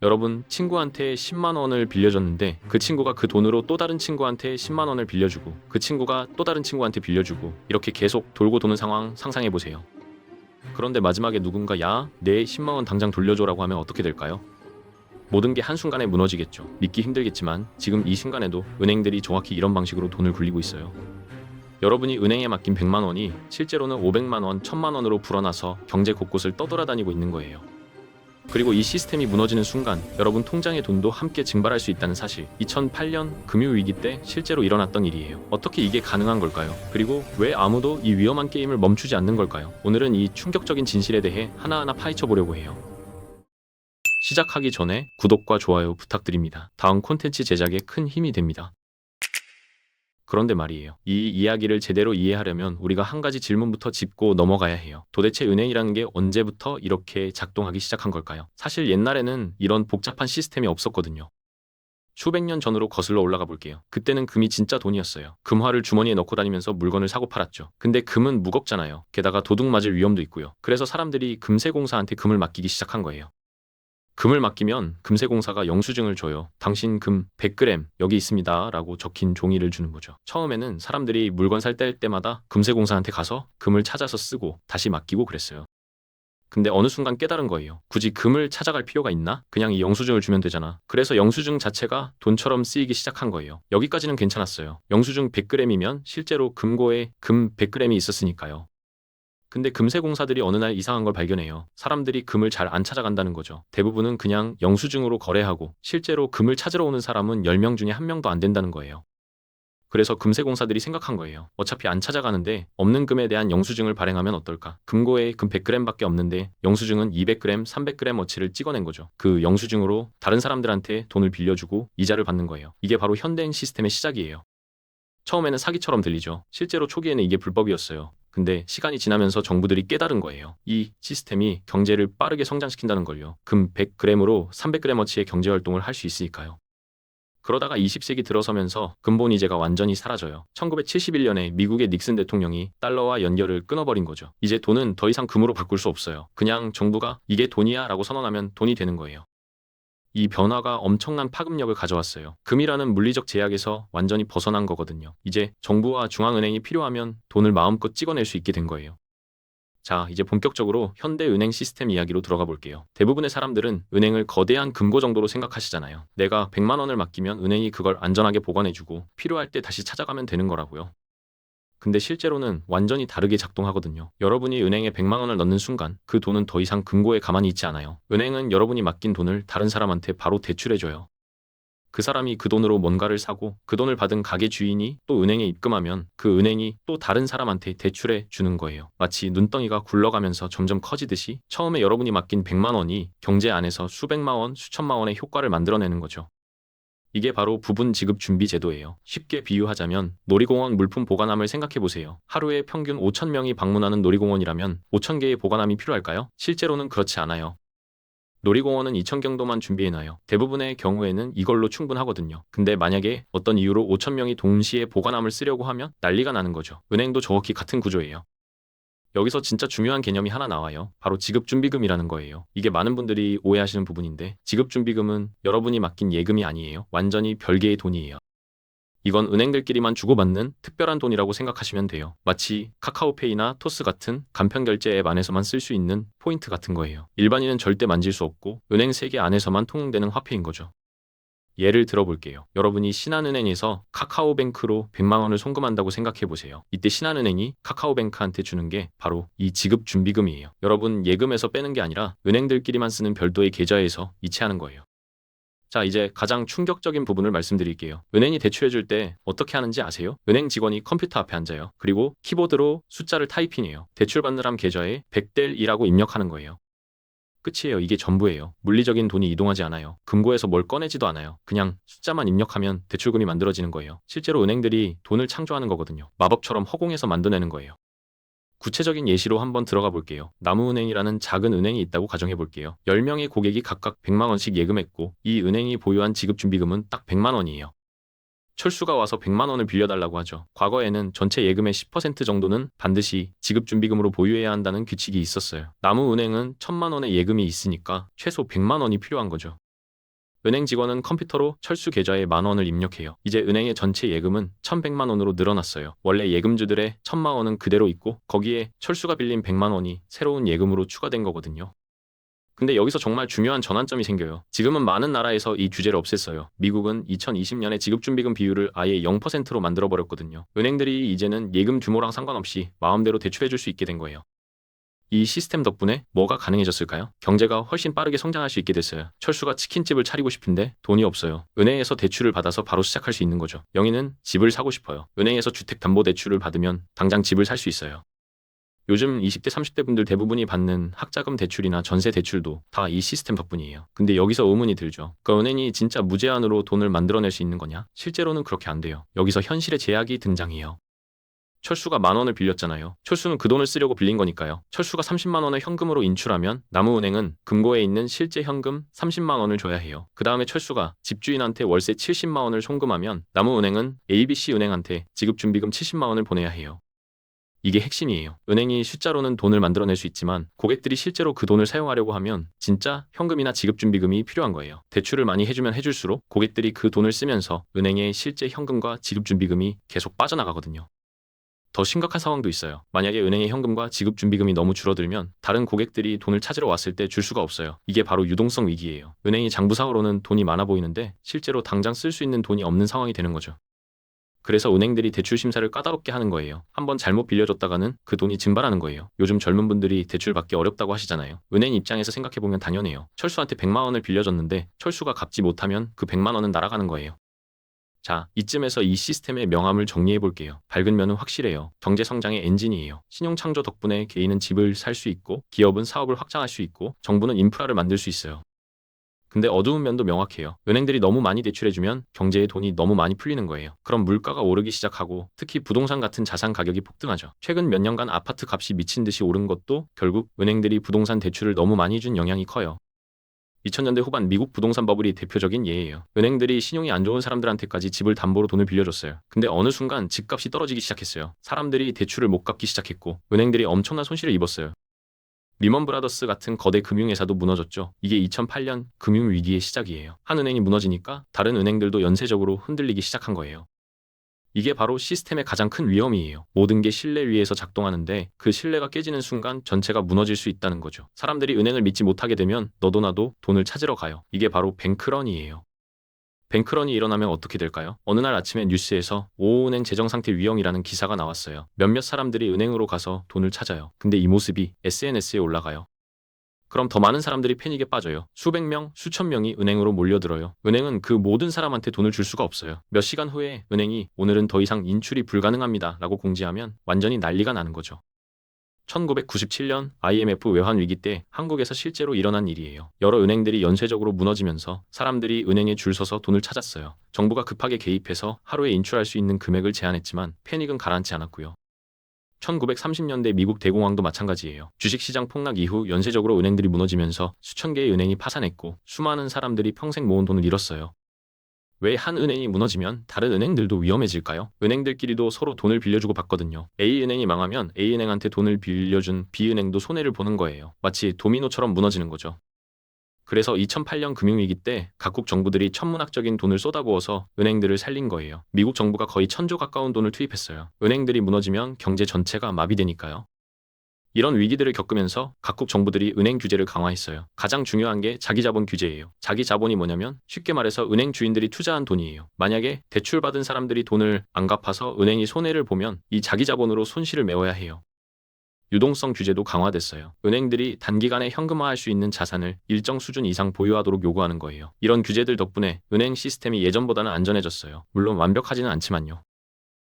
여러분, 친구한테 10만 원을 빌려줬는데 그 친구가 그 돈으로 또 다른 친구한테 10만 원을 빌려주고 그 친구가 또 다른 친구한테 빌려주고 이렇게 계속 돌고 도는 상황 상상해 보세요. 그런데 마지막에 누군가 야, 내 10만 원 당장 돌려줘라고 하면 어떻게 될까요? 모든 게 한순간에 무너지겠죠. 믿기 힘들겠지만 지금 이 순간에도 은행들이 정확히 이런 방식으로 돈을 굴리고 있어요. 여러분이 은행에 맡긴 100만 원이 실제로는 500만 원, 1000만 원으로 불어나서 경제 곳곳을 떠돌아다니고 있는 거예요. 그리고 이 시스템이 무너지는 순간 여러분 통장의 돈도 함께 증발할 수 있다는 사실. 2008년 금융위기 때 실제로 일어났던 일이에요. 어떻게 이게 가능한 걸까요? 그리고 왜 아무도 이 위험한 게임을 멈추지 않는 걸까요? 오늘은 이 충격적인 진실에 대해 하나하나 파헤쳐 보려고 해요. 시작하기 전에 구독과 좋아요 부탁드립니다. 다음 콘텐츠 제작에 큰 힘이 됩니다. 그런데 말이에요. 이 이야기를 제대로 이해하려면 우리가 한 가지 질문부터 짚고 넘어가야 해요. 도대체 은행이라는 게 언제부터 이렇게 작동하기 시작한 걸까요? 사실 옛날에는 이런 복잡한 시스템이 없었거든요. 수백 년 전으로 거슬러 올라가 볼게요. 그때는 금이 진짜 돈이었어요. 금화를 주머니에 넣고 다니면서 물건을 사고 팔았죠. 근데 금은 무겁잖아요. 게다가 도둑 맞을 위험도 있고요. 그래서 사람들이 금세공사한테 금을 맡기기 시작한 거예요. 금을 맡기면 금세공사가 영수증을 줘요. 당신 금 100g 여기 있습니다 라고 적힌 종이를 주는 거죠. 처음에는 사람들이 물건 살 때마다 금세공사한테 가서 금을 찾아서 쓰고 다시 맡기고 그랬어요. 근데 어느 순간 깨달은 거예요. 굳이 금을 찾아갈 필요가 있나? 그냥 이 영수증을 주면 되잖아. 그래서 영수증 자체가 돈처럼 쓰이기 시작한 거예요. 여기까지는 괜찮았어요. 영수증 100g이면 실제로 금고에 금 100g이 있었으니까요. 근데 금세공사들이 어느 날 이상한 걸 발견해요. 사람들이 금을 잘 안 찾아간다는 거죠. 대부분은 그냥 영수증으로 거래하고 실제로 금을 찾으러 오는 사람은 10명 중에 1명도 안 된다는 거예요. 그래서 금세공사들이 생각한 거예요. 어차피 안 찾아가는데 없는 금에 대한 영수증을 발행하면 어떨까? 금고에 금 100g밖에 없는데 영수증은 200g, 300g어치를 찍어낸 거죠. 그 영수증으로 다른 사람들한테 돈을 빌려주고 이자를 받는 거예요. 이게 바로 현대인 시스템의 시작이에요. 처음에는 사기처럼 들리죠. 실제로 초기에는 이게 불법이었어요. 근데 시간이 지나면서 정부들이 깨달은 거예요. 이 시스템이 경제를 빠르게 성장시킨다는 걸요. 금 100g으로 300g어치의 경제활동을 할 수 있으니까요. 그러다가 20세기 들어서면서 근본이제가 완전히 사라져요. 1971년에 미국의 닉슨 대통령이 달러와 연결을 끊어버린 거죠. 이제 돈은 더 이상 금으로 바꿀 수 없어요. 그냥 정부가 이게 돈이야 라고 선언하면 돈이 되는 거예요. 이 변화가 엄청난 파급력을 가져왔어요. 금이라는 물리적 제약에서 완전히 벗어난 거거든요. 이제 정부와 중앙은행이 필요하면 돈을 마음껏 찍어낼 수 있게 된 거예요. 자, 이제 본격적으로 현대 은행 시스템 이야기로 들어가 볼게요. 대부분의 사람들은 은행을 거대한 금고 정도로 생각하시잖아요. 내가 100만 원을 맡기면 은행이 그걸 안전하게 보관해주고 필요할 때 다시 찾아가면 되는 거라고요. 근데 실제로는 완전히 다르게 작동하거든요. 여러분이 은행에 100만 원을 넣는 순간 그 돈은 더 이상 금고에 가만히 있지 않아요. 은행은 여러분이 맡긴 돈을 다른 사람한테 바로 대출해줘요. 그 사람이 그 돈으로 뭔가를 사고 그 돈을 받은 가게 주인이 또 은행에 입금하면 그 은행이 또 다른 사람한테 대출해 주는 거예요. 마치 눈덩이가 굴러가면서 점점 커지듯이 처음에 여러분이 맡긴 100만 원이 경제 안에서 수백만 원, 수천만 원의 효과를 만들어내는 거죠. 이게 바로 부분 지급 준비 제도예요. 쉽게 비유하자면 놀이공원 물품 보관함을 생각해 보세요. 하루에 평균 5,000명이 방문하는 놀이공원이라면 5,000개의 보관함이 필요할까요? 실제로는 그렇지 않아요. 놀이공원은 2,000경도만 준비해놔요. 대부분의 경우에는 이걸로 충분하거든요. 근데 만약에 어떤 이유로 5,000명이 동시에 보관함을 쓰려고 하면 난리가 나는 거죠. 은행도 정확히 같은 구조예요. 여기서 진짜 중요한 개념이 하나 나와요. 바로 지급준비금이라는 거예요. 이게 많은 분들이 오해하시는 부분인데 지급준비금은 여러분이 맡긴 예금이 아니에요. 완전히 별개의 돈이에요. 이건 은행들끼리만 주고받는 특별한 돈이라고 생각하시면 돼요. 마치 카카오페이나 토스 같은 간편결제 앱 안에서만 쓸 수 있는 포인트 같은 거예요. 일반인은 절대 만질 수 없고 은행 세계 안에서만 통용되는 화폐인 거죠. 예를 들어볼게요. 여러분이 신한은행에서 카카오뱅크로 100만 원을 송금한다고 생각해 보세요. 이때 신한은행이 카카오뱅크한테 주는 게 바로 이 지급준비금이에요. 여러분 예금에서 빼는 게 아니라 은행들끼리만 쓰는 별도의 계좌에서 이체하는 거예요. 자, 이제 가장 충격적인 부분을 말씀드릴게요. 은행이 대출해줄 때 어떻게 하는지 아세요? 은행 직원이 컴퓨터 앞에 앉아요. 그리고 키보드로 숫자를 타이핑해요. 대출받느람 계좌에 100대 1이라고 입력하는 거예요. 끝이에요. 이게 전부예요. 물리적인 돈이 이동하지 않아요. 금고에서 뭘 꺼내지도 않아요. 그냥 숫자만 입력하면 대출금이 만들어지는 거예요. 실제로 은행들이 돈을 창조하는 거거든요. 마법처럼 허공에서 만들어내는 거예요. 구체적인 예시로 한번 들어가 볼게요. 나무은행이라는 작은 은행이 있다고 가정해 볼게요. 10명의 고객이 각각 100만 원씩 예금했고 이 은행이 보유한 지급준비금은 딱 100만 원이에요. 철수가 와서 100만 원을 빌려달라고 하죠. 과거에는 전체 예금의 10% 정도는 반드시 지급준비금으로 보유해야 한다는 규칙이 있었어요. 나무은행은 1,000만 원의 예금이 있으니까 최소 100만 원이 필요한 거죠. 은행 직원은 컴퓨터로 철수 계좌에 10,000원을 입력해요. 이제 은행의 전체 예금은 1,100만 원으로 늘어났어요. 원래 예금주들의 1,000만 원은 그대로 있고 거기에 철수가 빌린 100만 원이 새로운 예금으로 추가된 거거든요. 근데 여기서 정말 중요한 전환점이 생겨요. 지금은 많은 나라에서 이 규제를 없앴어요. 미국은 2020년에 지급준비금 비율을 아예 0%로 만들어버렸거든요. 은행들이 이제는 예금 규모랑 상관없이 마음대로 대출해줄 수 있게 된 거예요. 이 시스템 덕분에 뭐가 가능해졌을까요? 경제가 훨씬 빠르게 성장할 수 있게 됐어요. 철수가 치킨집을 차리고 싶은데 돈이 없어요. 은행에서 대출을 받아서 바로 시작할 수 있는 거죠. 영희는 집을 사고 싶어요. 은행에서 주택담보대출을 받으면 당장 집을 살 수 있어요. 요즘 20대, 30대 분들 대부분이 받는 학자금 대출이나 전세 대출도 다 이 시스템 덕분이에요. 근데 여기서 의문이 들죠. 그러니까 은행이 진짜 무제한으로 돈을 만들어낼 수 있는 거냐? 실제로는 그렇게 안 돼요. 여기서 현실의 제약이 등장해요. 철수가 10,000원을 빌렸잖아요. 철수는 그 돈을 쓰려고 빌린 거니까요. 철수가 30만 원을 현금으로 인출하면 나무은행은 금고에 있는 실제 현금 30만 원을 줘야 해요. 그 다음에 철수가 집주인한테 월세 70만 원을 송금하면 나무은행은 ABC은행한테 지급준비금 70만 원을 보내야 해요. 이게 핵심이에요. 은행이 숫자로는 돈을 만들어낼 수 있지만 고객들이 실제로 그 돈을 사용하려고 하면 진짜 현금이나 지급준비금이 필요한 거예요. 대출을 많이 해주면 해줄수록 고객들이 그 돈을 쓰면서 은행의 실제 현금과 지급준비금이 계속 빠져나가거든요. 더 심각한 상황도 있어요. 만약에 은행의 현금과 지급준비금이 너무 줄어들면 다른 고객들이 돈을 찾으러 왔을 때 줄 수가 없어요. 이게 바로 유동성 위기예요. 은행이 장부상으로는 돈이 많아 보이는데 실제로 당장 쓸 수 있는 돈이 없는 상황이 되는 거죠. 그래서 은행들이 대출 심사를 까다롭게 하는 거예요. 한번 잘못 빌려줬다가는 그 돈이 증발하는 거예요. 요즘 젊은 분들이 대출 받기 어렵다고 하시잖아요. 은행 입장에서 생각해보면 당연해요. 철수한테 100만 원을 빌려줬는데 철수가 갚지 못하면 그 100만 원은 날아가는 거예요. 자, 이쯤에서 이 시스템의 명암을 정리해 볼게요. 밝은 면은 확실해요. 경제 성장의 엔진이에요. 신용 창조 덕분에 개인은 집을 살 수 있고 기업은 사업을 확장할 수 있고 정부는 인프라를 만들 수 있어요. 근데 어두운 면도 명확해요. 은행들이 너무 많이 대출해주면 경제에 돈이 너무 많이 풀리는 거예요. 그럼 물가가 오르기 시작하고 특히 부동산 같은 자산 가격이 폭등하죠. 최근 몇 년간 아파트 값이 미친 듯이 오른 것도 결국 은행들이 부동산 대출을 너무 많이 준 영향이 커요. 2000년대 후반 미국 부동산 버블이 대표적인 예예요. 은행들이 신용이 안 좋은 사람들한테까지 집을 담보로 돈을 빌려줬어요. 근데 어느 순간 집값이 떨어지기 시작했어요. 사람들이 대출을 못 갚기 시작했고 은행들이 엄청난 손실을 입었어요. 리먼 브라더스 같은 거대 금융회사도 무너졌죠. 이게 2008년 금융위기의 시작이에요. 한 은행이 무너지니까 다른 은행들도 연쇄적으로 흔들리기 시작한 거예요. 이게 바로 시스템의 가장 큰 위험이에요. 모든 게 신뢰 위에서 작동하는데 그 신뢰가 깨지는 순간 전체가 무너질 수 있다는 거죠. 사람들이 은행을 믿지 못하게 되면 너도 나도 돈을 찾으러 가요. 이게 바로 뱅크런이에요. 뱅크런이 일어나면 어떻게 될까요? 어느 날 아침에 뉴스에서 오은행 재정상태 위험이라는 기사가 나왔어요. 몇몇 사람들이 은행으로 가서 돈을 찾아요. 근데 이 모습이 SNS에 올라가요. 그럼 더 많은 사람들이 패닉에 빠져요. 수백 명, 수천 명이 은행으로 몰려들어요. 은행은 그 모든 사람한테 돈을 줄 수가 없어요. 몇 시간 후에 은행이 오늘은 더 이상 인출이 불가능합니다 라고 공지하면 완전히 난리가 나는 거죠. 1997년 IMF 외환 위기 때 한국에서 실제로 일어난 일이에요. 여러 은행들이 연쇄적으로 무너지면서 사람들이 은행에 줄 서서 돈을 찾았어요. 정부가 급하게 개입해서 하루에 인출할 수 있는 금액을 제한했지만 패닉은 가라앉지 않았고요. 1930년대 미국 대공황도 마찬가지예요. 주식시장 폭락 이후 연쇄적으로 은행들이 무너지면서 수천 개의 은행이 파산했고 수많은 사람들이 평생 모은 돈을 잃었어요. 왜 한 은행이 무너지면 다른 은행들도 위험해질까요? 은행들끼리도 서로 돈을 빌려주고 받거든요. A은행이 망하면 A은행한테 돈을 빌려준 B은행도 손해를 보는 거예요. 마치 도미노처럼 무너지는 거죠. 그래서 2008년 금융위기 때 각국 정부들이 천문학적인 돈을 쏟아부어서 은행들을 살린 거예요. 미국 정부가 거의 1,000조 가까운 돈을 투입했어요. 은행들이 무너지면 경제 전체가 마비되니까요. 이런 위기들을 겪으면서 각국 정부들이 은행 규제를 강화했어요. 가장 중요한 게 자기자본 규제예요. 자기자본이 뭐냐면 쉽게 말해서 은행 주인들이 투자한 돈이에요. 만약에 대출받은 사람들이 돈을 안 갚아서 은행이 손해를 보면 이 자기자본으로 손실을 메워야 해요. 유동성 규제도 강화됐어요. 은행들이 단기간에 현금화할 수 있는 자산을 일정 수준 이상 보유하도록 요구하는 거예요. 이런 규제들 덕분에 은행 시스템이 예전보다는 안전해졌어요. 물론 완벽하지는 않지만요.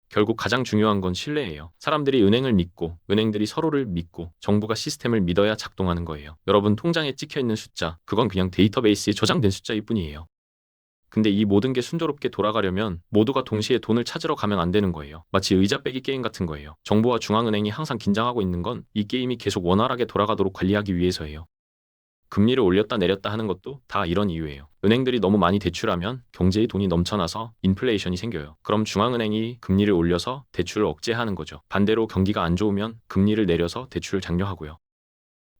결국 가장 중요한 건 신뢰예요. 사람들이 은행을 믿고 은행들이 서로를 믿고 정부가 시스템을 믿어야 작동하는 거예요. 여러분 통장에 찍혀있는 숫자, 그건 그냥 데이터베이스에 저장된 숫자일 뿐이에요. 근데 이 모든 게 순조롭게 돌아가려면 모두가 동시에 돈을 찾으러 가면 안 되는 거예요. 마치 의자 빼기 게임 같은 거예요. 정부와 중앙은행이 항상 긴장하고 있는 건 이 게임이 계속 원활하게 돌아가도록 관리하기 위해서예요. 금리를 올렸다 내렸다 하는 것도 다 이런 이유예요. 은행들이 너무 많이 대출하면 경제에 돈이 넘쳐나서 인플레이션이 생겨요. 그럼 중앙은행이 금리를 올려서 대출을 억제하는 거죠. 반대로 경기가 안 좋으면 금리를 내려서 대출을 장려하고요.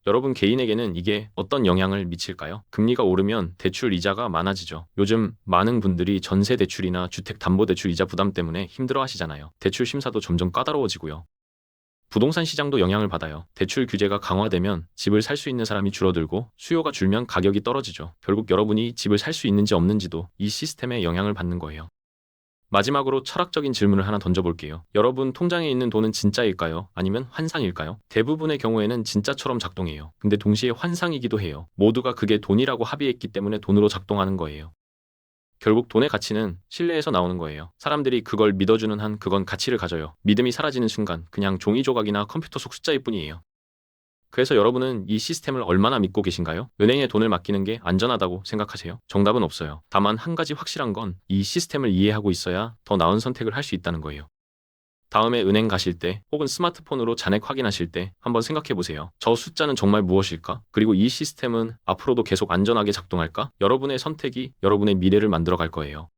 여러분 개인에게는 이게 어떤 영향을 미칠까요? 금리가 오르면 대출 이자가 많아지죠. 요즘 많은 분들이 전세 대출이나 주택 담보 대출 이자 부담 때문에 힘들어 하시잖아요. 대출 심사도 점점 까다로워지고요. 부동산 시장도 영향을 받아요. 대출 규제가 강화되면 집을 살 수 있는 사람이 줄어들고 수요가 줄면 가격이 떨어지죠. 결국 여러분이 집을 살 수 있는지 없는지도 이 시스템에 영향을 받는 거예요. 마지막으로 철학적인 질문을 하나 던져볼게요. 여러분 통장에 있는 돈은 진짜일까요? 아니면 환상일까요? 대부분의 경우에는 진짜처럼 작동해요. 근데 동시에 환상이기도 해요. 모두가 그게 돈이라고 합의했기 때문에 돈으로 작동하는 거예요. 결국 돈의 가치는 신뢰에서 나오는 거예요. 사람들이 그걸 믿어주는 한 그건 가치를 가져요. 믿음이 사라지는 순간 그냥 종이 조각이나 컴퓨터 속 숫자일 뿐이에요. 그래서 여러분은 이 시스템을 얼마나 믿고 계신가요? 은행에 돈을 맡기는 게 안전하다고 생각하세요? 정답은 없어요. 다만 한 가지 확실한 건 이 시스템을 이해하고 있어야 더 나은 선택을 할 수 있다는 거예요. 다음에 은행 가실 때 혹은 스마트폰으로 잔액 확인하실 때 한번 생각해 보세요. 저 숫자는 정말 무엇일까? 그리고 이 시스템은 앞으로도 계속 안전하게 작동할까? 여러분의 선택이 여러분의 미래를 만들어 갈 거예요.